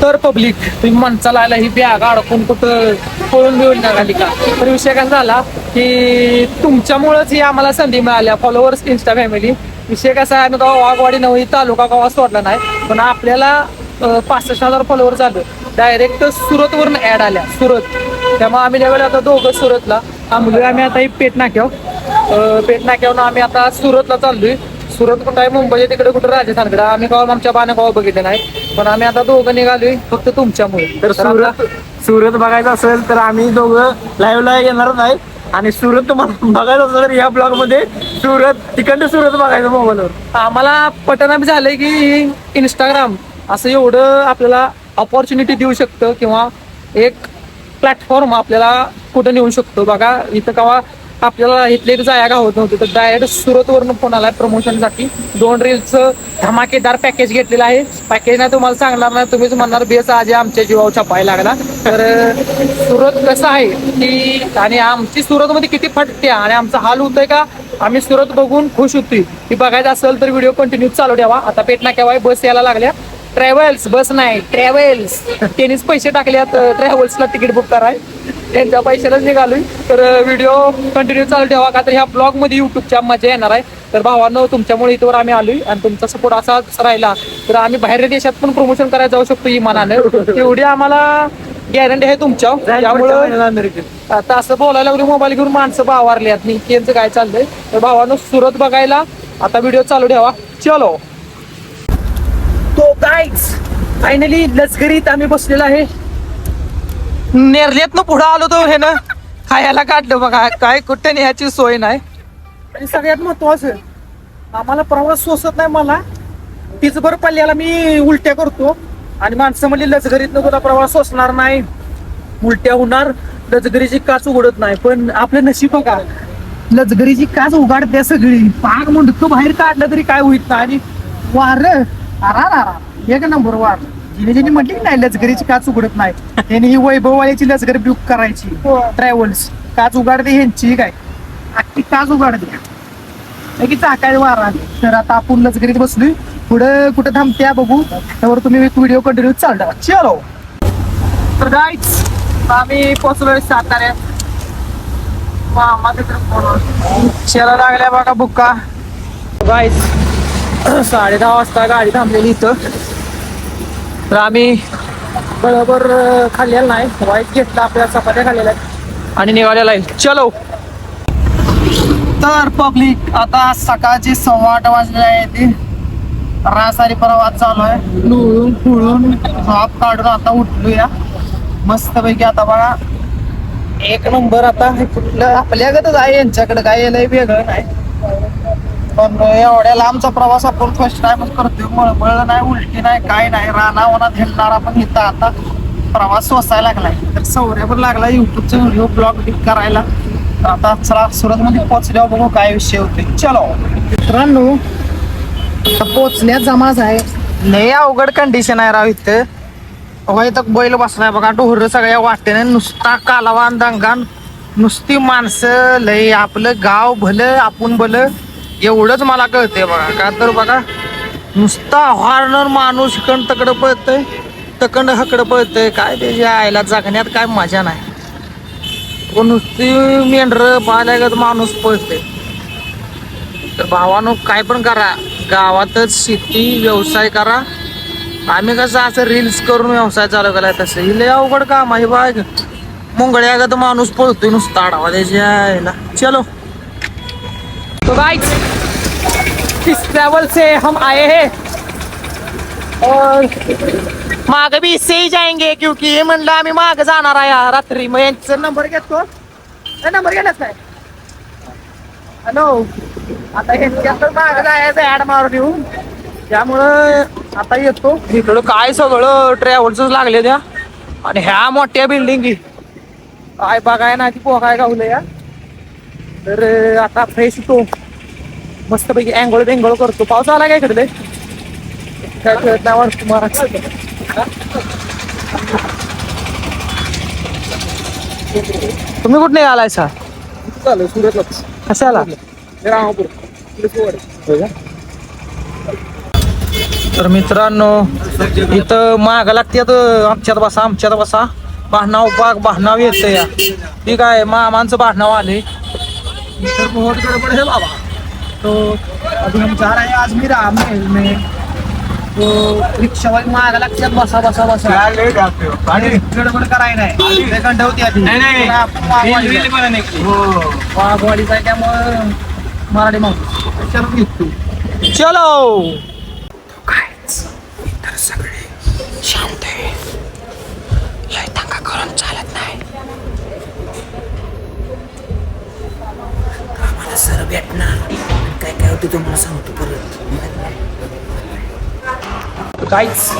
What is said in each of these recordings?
तर पब्लिक तुम्ही माणसाला आला ही बॅग अडकून कुठं पळून मिळून निघाली का. तर विषय काय झाला की तुमच्यामुळेच ही आम्हाला संधी मिळाल्या फॉलोअर्स इंस्टा फॅमिली. विषय कसा आहे, आम्ही गाव वाघवाडी नवही तालुका गावात सोडला नाही, पण आपल्याला 65,000 फॉलोअर झालं. डायरेक्ट सुरतवरून ऍड आल्या सुरत. त्यामुळे आम्ही ज्यावेळेला आता दोघं सुरतला थांबलोय. आम्ही आता ही पेट नाक्यावर आम्ही आता सुरतला चाललोय. सुरत कुठं आहे, मुंबई तिकडे कुठं राजस्थानकडे. आम्ही गाव आमच्या बाने गाव बघितले नाही, पण आम्ही आता दोघं निघालोय फक्त तुमच्यामुळे. तर सुरत बघायचं असेल तर आम्ही दोघं लाईव्हला येणार नाही. आणि सुरत तुम्हाला बघायचं असेल तर या ब्लॉग मध्ये तिकडं सुरत बघायचं मोबाईलवर. आम्हाला पटना बी झालंय की इंस्टाग्राम असं एवढं आपल्याला ऑपॉर्च्युनिटी देऊ शकतं किंवा एक प्लॅटफॉर्म आपल्याला कुठं नेऊ शकतो. बघा इथं केव्हा आपल्याला इथले जाया होत नव्हतं, तर डायरेक्ट सुरतवरून फोन आलाय प्रमोशनसाठी. 2 रील्सचं धमाकेदार पॅकेज घेतलेलं आहे. पॅकेज नाही तुम्हाला सांगणार नाही, तुम्हीच म्हणणार बेस आज आमच्या जीवावर छापायला लागला. तर सुरत कसं आहे की, आणि आमची सुरतमध्ये किती फटते आणि आमचा हाल होतोय का, आम्ही सुरत बघून खुश होतोय. ती बघायचं असेल तर व्हिडिओ कंटिन्यू चालू ठेवा. आता पेट नाक्यावर बस यायला लागल्या. ट्रॅव्हल्स बस नाही ट्रॅव्हल्स, त्यांनीच पैसे टाकल्यात ट्रॅव्हल्सला तिकीट बुक कराय, त्यांच्या पैशालाच निघालोय. तर व्हिडिओ कंटिन्यू चालू ठेवा, का तर ह्या ब्लॉग मध्ये युट्यूबच्या मजा येणार आहे. तर भावांनो तुमच्यामुळे इथवर आम्ही आलोय आणि तुमचा सपोर्ट असाच राहिला तर आम्ही बाहेर देशात पण प्रमोशन करायला जाऊ शकतो इमानानं. तेवढी आम्हाला गॅरंटी आहे तुमच्या. त्यामुळे आता असं बोलायला लागली मोबाईल घेऊन माणसं बावारल्यात नाही त्यांचं काय चाललंय. तर भावांनो सुरत बघायला आता व्हिडिओ चालू ठेवा. चलो तो गाईज फायनली लष्करीत आम्ही बसलेला आहे. नेरलेत ना पुढं आलो तो हे ना खायला काढलं बघा. काय कुठे न्यायची सोय नाही. आणि सगळ्यात महत्वाचं आम्हाला प्रवास सोसत नाही. मला तीच बरं पल्ल्याला मी उलट्या करतो आणि माणसं म्हणजे लष्करीत तुला प्रवास सोसणार नाही, उलट्या होणार, लष्करीची काच उघडत नाही. पण आपलं नशीब बघा, लष्करीची काच उघडते सगळी. पाग मुंडकं बाहेर काढलं तरी काय होईत नाही. आणि वार एक नंबर वार. जिने म्हटली की नाही लष्करीची काच उघडत नाही, त्यांनी ही वैभववाल्याची लष्करी बुक करायची. ट्रॅव्हल्स काच उघडते ह्यांची काय अख्खी काच उघडते की चाकाय वार आली. तर आता आपण लष्करीत बसलोय. पुढं कुठं थांबत्या बघू, त्यावर तुम्ही व्हिडिओ कंटिन्यू चालता. चलो तर गाईज आम्ही पोहोचलोय साताऱ्यात. शेला लागल्या बघा बुक्का. गाईज 10:30 वाजता गाडी थांबलेली इथं. तर आम्ही बरोबर खाल्लेला नाही, वाईट घेतला, आपल्या चपात्या खाल्लेल्या आहेत आणि निघालेला आहे. चलो तर पब्लिक आता सकाळची 8:15 वाजले आहे. रासारी प्रवास चालू आहे. लुळून फुळून झोप काढून आता उठलो या मस्तपैकी. आता बघा एक नंबर. आता कुठलं आपल्याकडे आहे, यांच्याकडे काय लय वेगळं नाही. पण एवढ्या लांबचा प्रवास आपण फर्स्ट टाइमच करतोय. मळमळ नाही, उलटी नाही, काय नाही. रानावनात हेलणार आपण इथं आता प्रवास सोसायला लागलाय. तर सौर्यावर लागला युट्यूबचा व्हिडिओ ब्लॉग करायला. आता चला सुरत मध्ये पोहोचल्यावर बघू काय विषय होते. चलो मित्रांनो पोचण्यात जमाच आहे. लय अवघड कंडिशन आहे राव इथं. इथं बैल बसलाय बघा, ढोर सगळ्या वाटेने, नुसता कालवान दंगान, नुसती माणसं. लय आपलं गाव भलं आपण भलं एवढंच मला कळतंय बघा. का तर बघा नुसता हॉर्नर माणूस इकडं तकडं पळतंय, तकंड हकडं पळतंय. काय त्याच्या आईला जगण्यात काय मजा नाही. नुसती मेंढर पाल्यागत माणूस पळतंय. तर भावानो काय पण करा, गावातच शेती व्यवसाय करा. आम्ही कसं असं रील्स करून व्यवसाय चालू केलाय तसं ही लय अवघड काम आहे बाग. मुंगळ्यागत माणूस पळतोय नुसता आडावा त्याच्या आईला. चलो तो गाइस इस ट्रैवल से हम आए हैं और माग भी इससे ही जाएंगे क्योंकि हे म्हणलं आम्ही माग जाणार आहे रात्री. मग यांचा नंबर घेतो, नंबर घेण्याच नाही. हॅलो आता ह्यांच्या माग जायचं ऍड मारून येऊ, त्यामुळं आता येतो. इकडं काय सगळं ट्रॅव्हल्स लागले त्या आणि ह्या मोठ्या बिल्डिंग काय बघाय ना ती पोहाय गावलं या. तर आता फ्रेश होतो मस्तपैकी, अँगोळ बेंगोळ करतो. पाऊस आला काय इकडे काय कळत नाही वाटतं मला. तुम्ही कुठे आलाय सा? चालू सुरतलाच. कशाला? रामापूर. तर मित्रांनो इथं माग लागतात आमच्यात बसा भानाव येत या ठीक आहे मामांचं भानाव आले तर बहुत गडबड है बाबा तो अभी हम जा रहे हैं अजमेर महल में तो रिक्षा वाली माग लागतात बसा आणि गडबड कराय नाही सेकंड होती आधी वाघवाडीचा आहे त्यामुळं मराठी माणूस चलो तर सगळे शांत आहे लय दंगा करून चालत नाही आम्हाला सर भेटणार काय काय होतं तुम्हाला सांगतो परत काहीच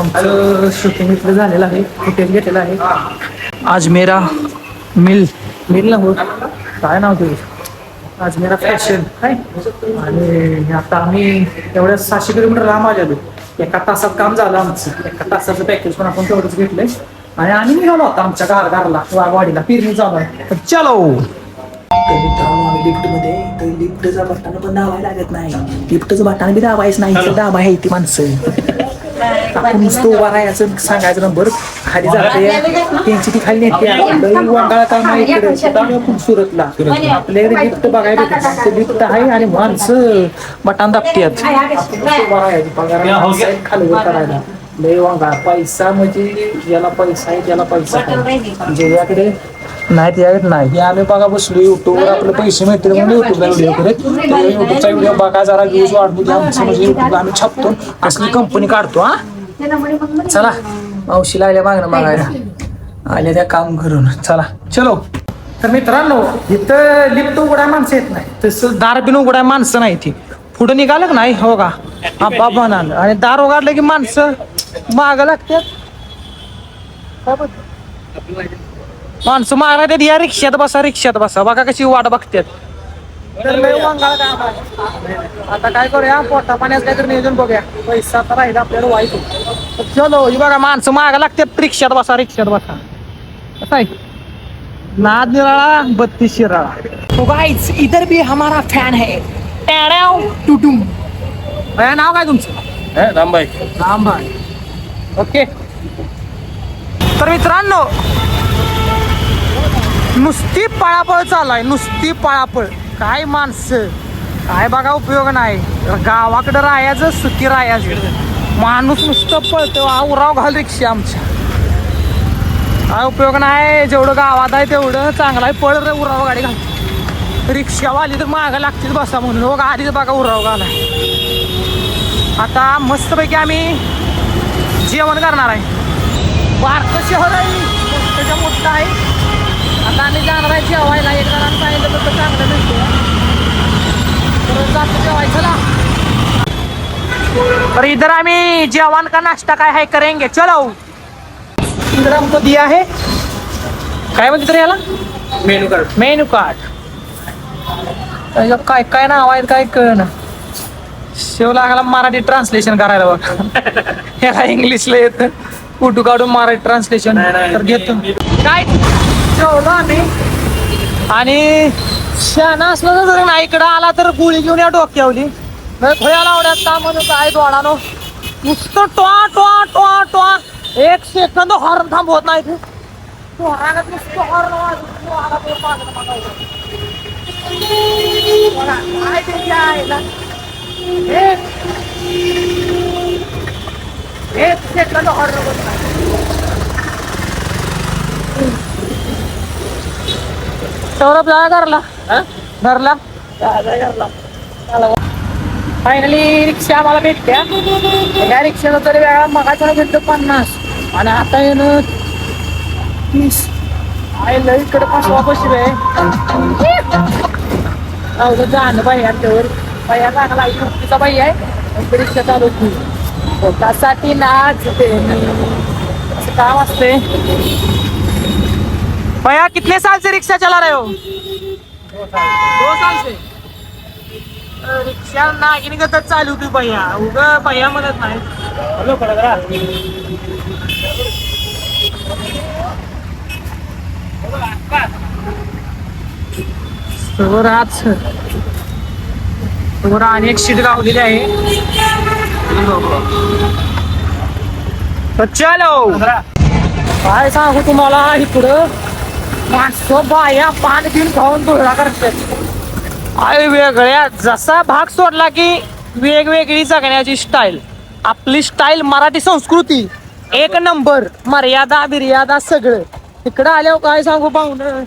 आमचं शूटिंग इथलं झालेलं आहे फुटेज घेतलेलं आहे अजमेरा मिल ना होत काय नाव तुझं अजमेरा फॅशन काय आणि आता आम्ही एवढ्या 700 किलोमीटर लांब आलेलो एका तासात काम झालं आमचं एका तासाचं पॅकेज पण आपण तेवढंच घेतलंय आणि आम्ही निघालो होता आमच्या घरला वाघवाडीला फिरणी चालू आहे चलो लिफ्ट मध्ये तर लिफ्टचा बटन पण दाबायला लागत नाही लिफ्टचं बटन बी दाबायचं नाही दाबा आहे ती माणसं आपण नुसतं उभा राहायचं सांगायचं नंबर खाली जाते त्यांची ती खाली नेते वांगाळा काम आहे इकडे सुरतला आपल्याकडे लिफ्ट बघायला भेटत लिफ्ट आहे आणि माणसं बटन दाबतात उभा राहायचं पगार खाली करायला लय वांगाळा पैसा म्हणजे ज्याला पैसा आहे त्याला पैसा ज्याच्याकडे नाही त्याकडे नाही हे आम्ही बघा बसलो युट्यूबवर आपले पैसे मिळतील म्हणून युट्यूबला व्हिडिओ करत युट्यूबचा व्हिडिओ बघा जरा व्ह्यूज वाढवू द्या आमचं म्हणजे युट्यूबला आम्ही छापतो असली कंपनी काढतो हा चला मावशीला आल्या मागणं बघायला आल्या त्या काम करून चला चलो तर मित्रांनो इथं लिफ्ट उघडाय माणसं येत नाही तसं दार बिन उघडाय माणसं नाही ती पुढे निघालं का नाही हो का आप्पा म्हणाल आणि दार उघडलं की माणसं मागं लागतात माणसं मागतात या रिक्षात बसा बघा कशी वाट बघतात तर लय वांगाळ काम आहे. आता काय करूया पोटा पाण्याचं काहीतरी नियोजन बघूया पैसा तर राहिला आपल्याला वाईट चलो ही बघा माणसं मागं लागतात रिक्षात बसा कसं आहे नाद निराळा 32 शिराळा तो गाइस इधर भी हमारा फॅन है टुटुम भैया नाव काय तुमचं रामभाई ओके तर मित्रांनो नुसती पळापळ चालू नुसती पळापळ काय माणसं काय बघा उपयोग नाही गावाकडे राहायचं सुखी राहायचं माणूस नुसतं पळतो उराव घाल रिक्षा आमच्या काय उपयोग नाही जेवढं गावात आहे तेवढं चांगलं आहे पळ रे उराव गाडी घालते रिक्षावाली तर मागं लागतील बसा म्हणून बघा आधीच बघा उराव घालाय आता मस्तपैकी आम्ही जेवण करणार आहे बारकं शहर आहे त्याच्या मोठं आहे आता आम्ही जाणार आहे जेवायला एक जणांना सांगितलं तर चांगलं मिळतं तर जातो जेवायचं तर इधर आम्ही जेवण का नाश्ता काय है करेंगे चलो इधर हमको दिया है काय म्हणते तर याला मेनू कार्ड काय काय नाव आहे काय कळना शेव लागला मराठी ट्रान्सलेशन करायला बघ ह्याला इंग्लिशला येतं फोटो काढून मराठी ट्रान्सलेशन तर घेतो काय जेवलो आम्ही आणि शाना असलं जर नाही इकडं आला तर गोळी घेऊन या डोक्यावली भयाला आवड्यात का म्हणून काय दोडानो नुसतं टोआ टोआ टोआ टोआ 1 सेकंद हॉर्न थांबवत नाही तू नुसतं हॉर्न एक सेकंद हॉर्न होत नाही सौरभ जा घरला फायनली रिक्षा आम्हाला भेटत्या या रिक्षाचा तरी वेळा मगाच्या भेटतो 50 आणि आता येणं 30 आहे इकडे 5 बशी आहे जाणं बाई त्यावर बाया चांगला मुक्तीचा बाई आहे रिक्षा चालू पोटासाठी नाच असं काम असते भैया कितने साल से रिक्शा चला रहे हो 2 साल से रिक्षा नागिनी गतच चालू होती भैया उग भैया म्हणत नाही समोर आणि एक शीट गावलेली आहे तर चलो काय सांगू तुम्हाला इकडं माणसं बाया पाणी पिऊन खाऊन धुळा करतात आय वेगळ्या जसा भाग सोडला की वेगवेगळी जगण्याची स्टाईल आपली स्टाईल मराठी संस्कृती एक नंबर मर्यादा बिर्यादा सगळं इकडं आल्यावर काय सांगू पाहुणं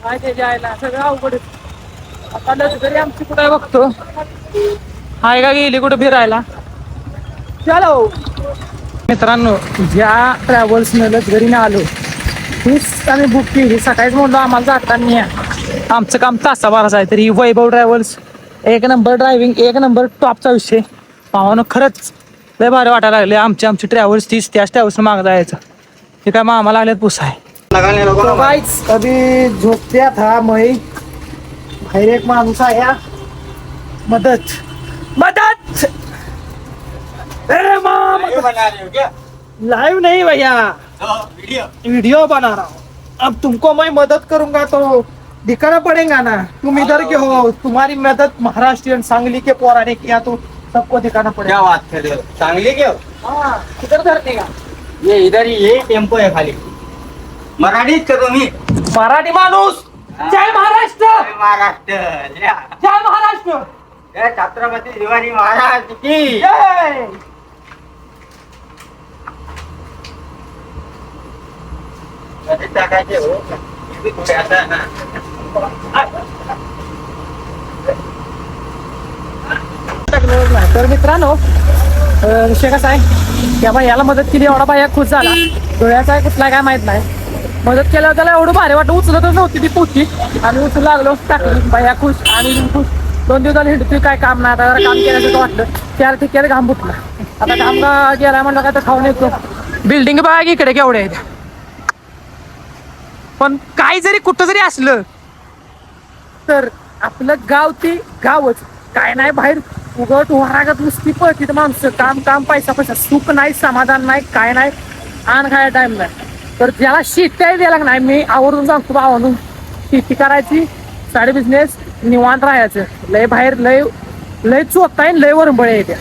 काय ते जायला सगळं अवघड आता लष्करी आमची कुठे बघतो हाय का गेली कुठं फिरायला चलो मित्रांनो ज्या ट्रॅव्हल्सनं लष्करीने आलो तीच आम्ही बुक केली सकाळीच म्हणलो आम्हाला जाताना आमचं काम तासाभराचं आहे तरी वैभव ट्रॅव्हल्स एक नंबर ड्रायव्हिंग एक नंबर टॉपचा विषय पाहावं खरंच लय भारी वाटायला लागले आमची ट्रॅव्हल्स तीच त्याच ट्रॅव्हल्सनं मागं जायचं ते काय मामा लागलेत पुसाय अभी झोपते था मै बाहेर एक माणूस आहे मदत मदत लाइव नहीं भैया वीडियो बना रहा हूँ अब तुमको मैं मदद करूंगा तो दिखाना पड़ेगा ना तुम इधर के हो तुम्हारी मदद महाराष्ट्रियन सांगली के पोराने किया तो सबको दिखाना पड़ेगा क्या बात कर रहे हो सांगली के हो हाँ किधर धरने का ये इधर ही ये टेम्पो है खाली मराठीत का तुम्ही मराठी माणूस जय महाराष्ट्र महाराष्ट्र जय महाराष्ट्र जय छत्रपती शिवाजी महाराज की जय कधी टाकायचे हो किती थोडे आता ना तर मित्रांनो विषय कसा आहे की आपण याला मदत केली एवढा बाया खुश झाला डोळ्याचा आहे कुठला काय माहित नाही मदत केल्यावर त्याला एवढं भारी वाटतं उचलतच नव्हती ती पोती आणि उचलू लागलो टाकली बाया खुश आणि खुश 2 दिवस झाले हिंडतोय काय काम नाही आता काम केल्यासारखं वाटलं 4 ठिकाणी घाम फुटला आता घाम का गेला म्हणलं काय तर खाऊन येतो बिल्डिंग बघा की इकडे केवढे आहेत पण काही जरी कुठं जरी असलं तर आपलं गाव ते गावच काय नाही बाहेर उगट वरागत नुसती पळती तर माणसं काम काम पैसा पैसा सुख नाही समाधान नाही काय नाही आण खायला टाइम नाही तर ज्याला शेती आहे द्यायला नाही मी आवर्जून सांगतो भावानून शेती करायची साडे बिझनेस निवांत राहायचं लय बाहेर लय लय चोखता आहे लय वरंबळे आहे त्या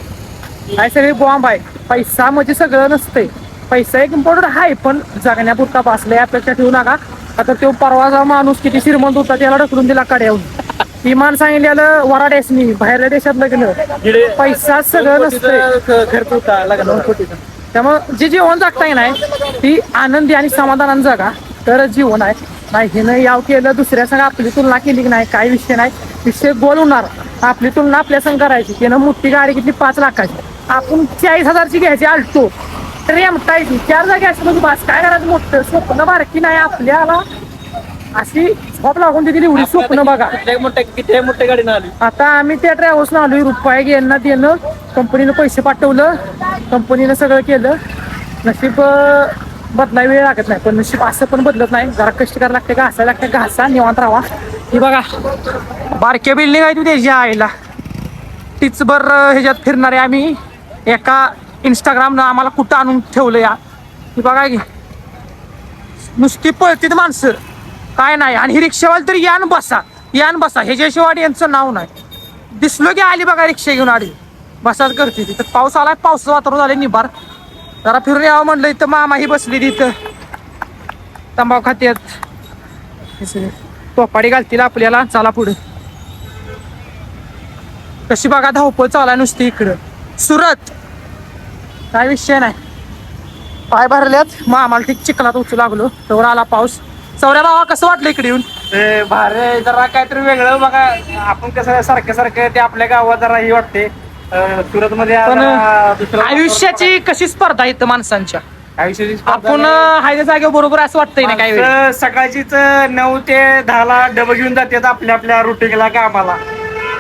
काय सगळे बॉम्ब आहे पैसा म्हणजे सगळं नसतंय पैसा एक इम्पॉर्टंट आहे पण जगण्यापुरता बसलाय अपेक्षा ठेवू नका आता तो परवाचा माणूस किती श्रीमंत होता त्याला ढकलून दिला कड्याहून विमान सांगितलेलं वराडेसनी बाहेरल्या देशात लग्न पैसा सगळं नसतंय खर्च होता लग्न त्यामुळं जे जीवन जगताय नाही ती आनंदी आणि समाधानानं जगा तरच जीवन आहे नाही हिनं याव केलं दुसऱ्या संग आपली तुलना केली की नाही काही विषय नाही विषय गोल होणार आपली तुलना आपल्या संग करायची त्यानं मोठी गाडी घेतली 5 लाखाची आपण 40,000ची घ्यायची आल्टो रेमटायची 4 जागी असं म्हणजे बस काय करायचं मोठं स्वप्न बारकी नाही आपल्याला अशी झोप लागून दिली एवढी स्वप्न बघा किती मोठ्या गाडीनं आली आता आम्ही त्या ट्रॅव्हल्सला आलोय रुपये घेणं देणं कंपनीनं पैसे पाठवलं कंपनीनं सगळं केलं नशीब बदलाय वेळ लागत नाही पण नशीब असं पण बदलत नाही जरा कष्ट करायला लागते घासायला लागते घासा निवांत राहा ही बघा बारक्या बिल्डिंग आहे तू त्याच्या आईला टिचभर ह्याच्यात फिरणारे आम्ही एका इंस्टाग्रामनं आम्हाला कुठं आणून ठेवलं या ही बघा की नुसती पळतीत माणसं काय नाही आणि ही रिक्षावाली तर यान बसा ह्याच्याशिवाय यांचं नाव नाही दिसलो की आली बघा रिक्षा घेऊन आली बसाच करते तिथं पाऊस आलाय पावसाचं वातावरण झालं निबार जरा फिरून यावं म्हणलं इथं मामा ही बसली तिथं तंबाखू खात्यात टोपाडी घालतील आपल्याला चला पुढे कशी बघा धावपळ चालाय नुसती इकडं सुरत काय विषय नाही पाय भरल्यात मग आम्हाला ठीक चिखलात उचलू लागलो तेवढा आला पाऊस चौऱ्या भावा कसं वाटलं इकडे येऊन भारे जरा काहीतरी वेगळं बघा आपण कसं सारखं ते आपल्या गावात जरा ही वाटते सुरत मध्ये पण आयुष्याची कशी स्पर्धा येतं माणसांच्या आपण हायच्या जागेवर बरोबर असं वाटतंय ना काही वेळी सकाळचीच 9 ते 10 ला डबं घेऊन जातात आपल्या रुटीनला कामाला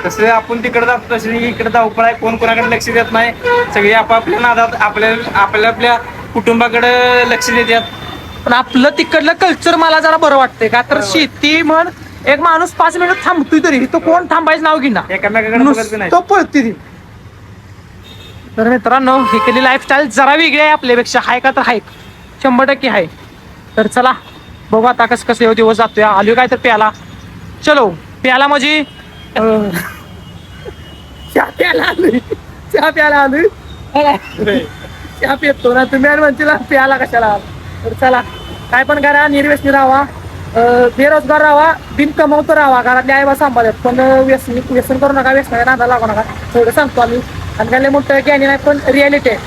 तसं आपण तिकडे जातो तसे इकडे धावपळ आहे कोण कोणाकडे लक्ष देत नाही सगळे आपापल्या नादात आपल्या कुटुंबाकडे लक्ष देतात पण आपलं तिकडलं कल्चर मला जरा बरं वाटतंय का तर शेती म्हण एक माणूस 5 मिनिट थांबतोय तरी तो कोण थांबायचं नाव घेणार एकामेकाकडे तो पळते ती तर मित्रांनो ही केली लाईफस्टाईल जरा वेगळी आहे आपल्यापेक्षा हाय का तर हाय 100% आहे तर चला बघू आता कसं दिवस जातोय आलो काय तर प्याला चलो प्याला म्हणजे चहा प्याला आलोय चहा पितो ना तुम्ही आणि म्हणतील प्याला कशाला. तर चला काय पण करा, निर्व्यसनी राहा, बेरोजगार राहा, बिन कमवतो राहा, घरातले आई बा सांभाळत, पण व्यसन करू नका, व्यसनाच्या नादाला लागू नका, थोडं सांगतो आम्ही. आणि काय लय मोठं ज्ञानी नाही, पण रियालिटी आहे.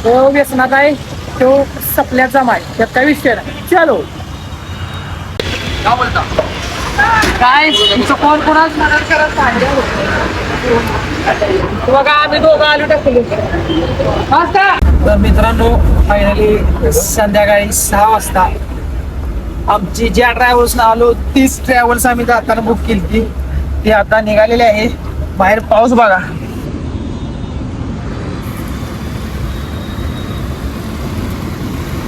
तो व्यसनात आहे, तो सपल्यात जमा आहे, त्यात काय विषय नाही. चलो काय तुमचं कोण कोणाच मदत करत नाही. बघा आम्ही दोघं आलो टाकलो. तर मित्रांनो फायनली संध्याकाळी 6 वाजता आमची ज्या ट्रॅव्हल्स आलो तीच ट्रॅव्हल्स आम्ही जाताना बुक केली ती आता निघालेली आहे. बाहेर पाऊस बघा.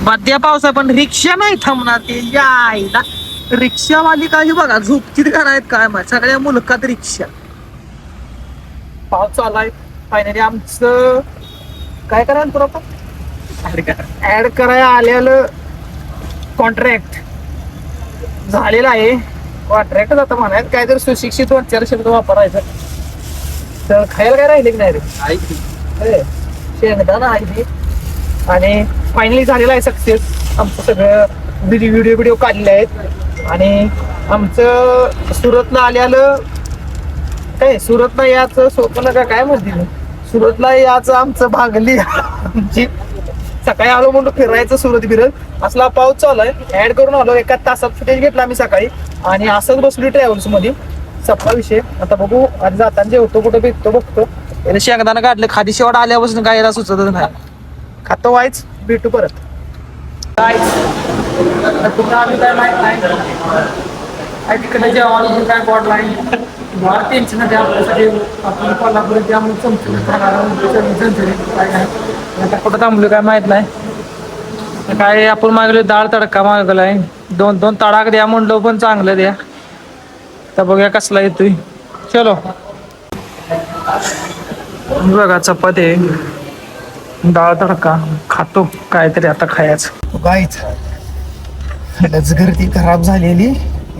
मध्य पाऊस आहे पण रिक्षा नाही थांबणार. ते यायला रिक्षावाली काही बघा झोपकीत करायत काय माहिती, सगळ्या मुलकात रिक्षा. पाऊस चालू आहे. फायनली आमचं काय करायला तुला ऍड करायला आलेलं कॉन्ट्रॅक्ट झालेलं आहे. कॉन्ट्रॅक्ट जातं म्हणायचं काहीतरी सुशिक्षित 2-4 शब्द वापरायचं. तर खायला काय राहिले की नाही रे, शेंगदाणा आहे ती. आणि फायनली झालेलं आहे सक्सेस. आमचं सगळं व्हिडिओ काढलेले आहेत. आणि आमचं सुरतला आलेलं काय, सुरतला याचं सोपं का काय म्हणतील, सुरतला याचं आमचं भागली आमची. सकाळी आलो म्हणून फिरायचं सुरत फिरत, असला पाऊस चालू आहे. ऍड करून आलो, 1 तासात फुटेज घेतला आम्ही सकाळी आणि असंच बसलो ट्रॅव्हल्स मध्ये. सपला विषय. आता बघू आज जाताना जेवतो कुठं भेटतो बघतो. याने शेंगदाणा काढले, खादी शेवट आल्यापासून काय याला सुचतच नाही. खातो व्हायच, भेटू परत. काय आम्ही काय माहित नाही काय तिकडे जेवण काय बॉड लाईन टेन्शन नाही आपल्यासाठी. आपण कोल्हापूर त्यामुळे आता कुठं थांबलो काय माहित नाही. काय आपण मागलो डाळ तडका मागलाय, 2 तडाख द्या म्हणलो पण चांगलं द्या. तर बघूया कसला येतोय. चलो बघा चपाती डाळ तडका खातो काहीतरी आता खायचं. गाईच लजगर्दी खराब झालेली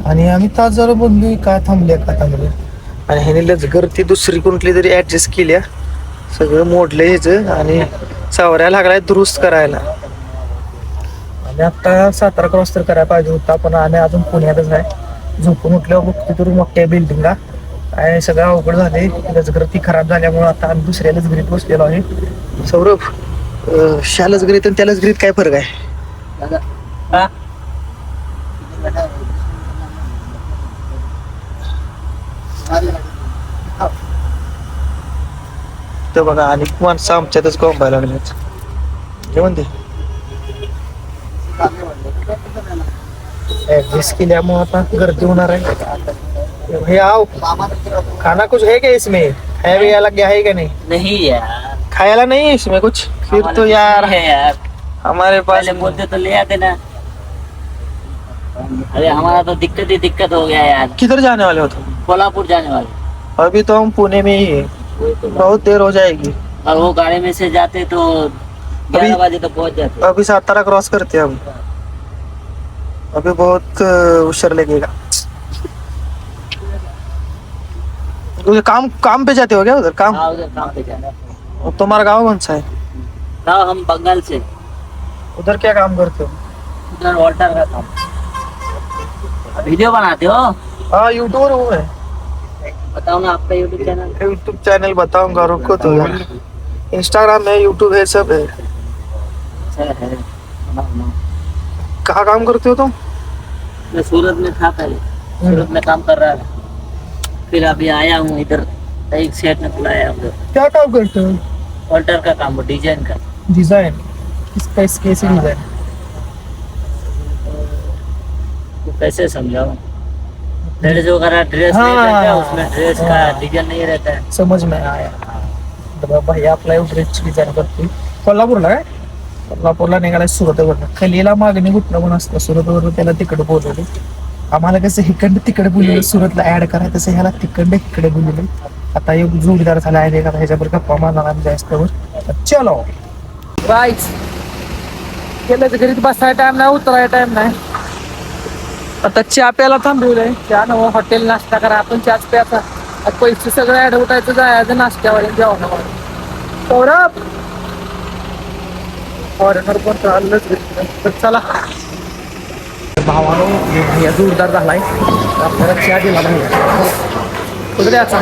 आणि आम्ही तास जरा बोललोय का थांबले का थांबले. आणि ह्याने लजगर्दी दुसरी कुठली तरी ऍडजस्ट केल्या, सगळं मोडलं ह्याचं आणि सावऱ्या लागलाय दुरुस्त करायला. आणि आता 7 क्रॉस तर करायला पाहिजे होता, पण आम्ही अजून पुण्यातच आहे. झोपून उठल्यावर बघतो तर मोठ्या बिल्डिंगला काय सगळं अवघड झाले. लजगर्दी खराब झाल्यामुळे आता आम्ही दुसऱ्या लजगरीत बसलेलो आहे. सौरभ, ह्या लजगरीत आणि त्या लजगरीत काय फरक आहे? तर बघा आणि माणसं आमच्यातच कोंबायला लागल्यात. हे म्हणते ऍडजस्ट केल्यामुळे आता गर्दी होणार आहे. हे आओ खाना कुछ है क्या इसमें? है भी अलग है क्या? नहीं यार खायला नहीं है इसमें कुछ? फिर तो यार है यार, हमारे पास पहले बोलते तो ले आते ना. अरे हमारा तो दिक्कत हो गया यार. किधर जाने वाले हो तुम? कोल्हापुर जाने वाले. अभी तो हम पुणे में ही है, बहुत देर हो जाएगी. और वो गाड़ी में से जाते तो 11 बजे तो पहुंच जाते. अभी 7 क्रॉस करते हैं हम. अभी बहुत उशर लगेगा. उधर काम पे जाते हो क्या? उधर काम? हाँ उधर काम पे जाना. तुम्हारा गाँव कौन सा है? गाँव हम बंगाल से. उधर क्या काम करते हो? उधर वॉल्टर का काम. वीडियो बनाते हो? हाँ यूट्यूबर हूँ मैं. बताओ ना आपका यूट्यूब चैनल. यूट्यूब चैनल बताऊंगा, रुको तो यार. इंस्टाग्राम है, यूट्यूब है, सब है. अच्छा है. कहाँ काम करते हो तुम? मैं सूरत में था पहले, सूरत में काम कर रहा था. फिर अभी आया हूँ इधर, एक सेट में बुलाया हूँ. क्या काम करते हो? वॉल्टर का काम, डिजाइन का. डिजाइन किस कैसे डिजाइन? तो कैसे समझाऊं? ड्रेस वगैरह ड्रेस नहीं हाँ, रहता है, उसमें ड्रेस का हाँ. डिजाइन नहीं रहता है. समज में आया. भैया आपला ड्रेसची डिझाईन करतोय. कोल्हापूरला काय? कोल्हापूरला निघालाय सुरतवरून. खलीला मागणी कुठलं पण असतं, सुरतवरून त्याला तिकडे बोलवलं. आम्हाला कसं इकडं तिकडे बोलवलं, सुरतला ऍड करायचं तसं ह्याला तिकडे इकडे बोलवलं. आता एक जोडीदार झाला आहे का ह्याच्यावर गप्पा मारणार आम्ही जास्तवर. चलो गाईज, केलं तर घरीच बसायला टाइम नाही, उतरायला टाइम नाही. आता चहा प्यायला थांबवलंय. चहा नवं हॉटेल नाश्ता करा, आपण चहाच प्यायचा. पैसे सगळं ऍड उठायचं, जायचं नाश्त्यावर जेवणावर. सौरभ फॉरेनर पण चाललंच तर चला भावानो भैया जोरदार झालाय आपल्याला चहा दिला नाही कुठे द्यायचा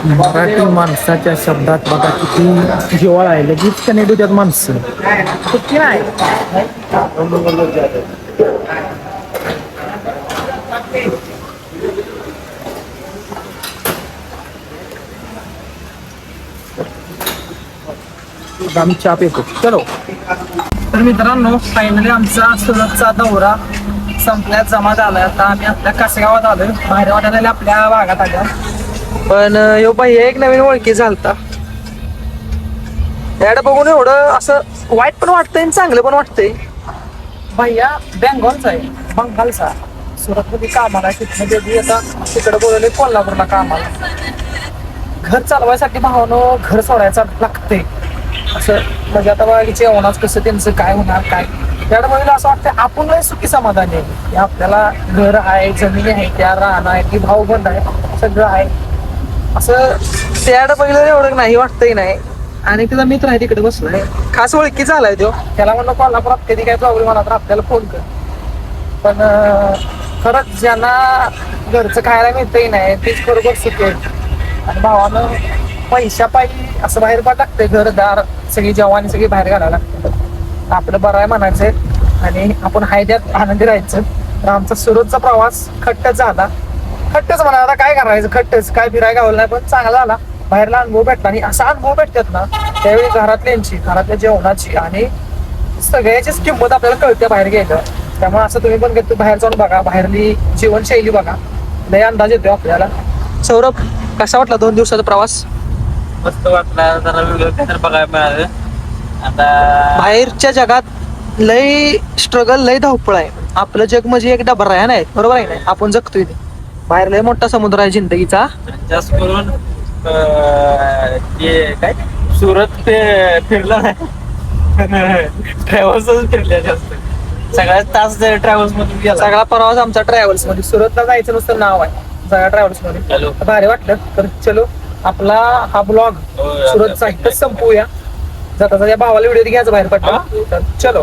मराठी माणसाच्या शब्दात बघा किती जिव्हाळा आहे लगेच कनेक्ट होत्यात माणसं कुठली नाही आम्ही चहा पितो चलो तर मित्रांनो फायनली आमचा सुरतचा दौरा संपल्यात जमा झालाय आता आम्ही आपल्या कासेगावात आलोय बाहेर वाटायला आपल्या भागात आल्या पण यो बाई एक नवीन ओळखी झालता याकडे बघून एवढं असं वाईट पण वाटतंय आणि चांगलं पण वाटतंय भैया बेंगॉलचा आहे बंगालचा सुरतमध्ये कामाला आहे तिथनं बेबी आता तिकडे बोलवले कोल्हापूरला कामाला घर चालवायसाठी भावानं घर सोडायचं लागतंय असं म्हणजे आता बघा जेवणाच कसं त्यांचं काय होणार काय त्याकडे बघितलं असं वाटतं आपण लय सुखी समाधानी आहे की आपल्याला घर आहे जमिनी आहे त्या राहणं आहे की भाऊ बंद आहे सगळं आहे असं त्याकडे बघितलं एवढं नाही वाटतंय नाही आणि तिचा मित्र आहे तिकडे बसलाय खास ओळखी झालाय तो त्याला म्हणलं कोल्हापुरात कधी काय प्रॉब्लेम आला तर आपल्याला फोन कर पण खरंच ज्यांना घरचं खायला मिळतही नाही तेच बरोबर सुखी आहे आणि भावानं पैशा पायी असं बाहेर पण टाकते घरदार सगळी जवानी सगळी बाहेर घालायला लागते आपलं बरं आहे म्हणायचं आणि आपण हाय त्यात आनंदी राहायचं तर आमचा सुरतचा प्रवास खट्टच झाला खट्टच म्हणा आता काय करायचं खट्टच काय फिरायला गावलं नाही पण चांगला झाला बाहेरला अनुभव भेटला आणि असा अनुभव भेटतात ना त्यावेळी घरातल्या जेवणाची आणि सगळ्याचीच किंमत आपल्याला कळते बाहेर गेलं त्यामुळे असं तुम्ही पण घेतो बाहेर जाऊन बघा बाहेरली जीवनशैली बघा लय अंदाज येतो आपल्याला सौरभ कसा वाटला 2 दिवसाचा प्रवास मस्त वाटला जरा वेगळं काहीतरी बघायला मिळालं आता बाहेरच्या जगात लय स्ट्रगल लय धावपळ आहे आपलं जग म्हणजे एक डबरा आहे नाही बरोबर आहे नाही आपण जगतोय ते बाहेर लय मोठा समुद्र आहे जिंदगीचा जास्त करून ते काय सुरत ते फिरला नाही ट्रॅव्हल्सच फिरल्या जास्त सगळ्यात तास ट्रॅव्हल्स मध्ये गेला सगळा प्रवास आमचा ट्रॅव्हल्स मध्ये सुरतला जायचं नुसतं नाव आहे सगळ्या ट्रॅव्हल्स मध्ये हॅलो भारी वाटलं तर चलो आपला हा ब्लॉग सुरतचा इथंच संपवूया जाता या भावाला व्हिडिओ घ्यायचा बाहेर पडला तर चलो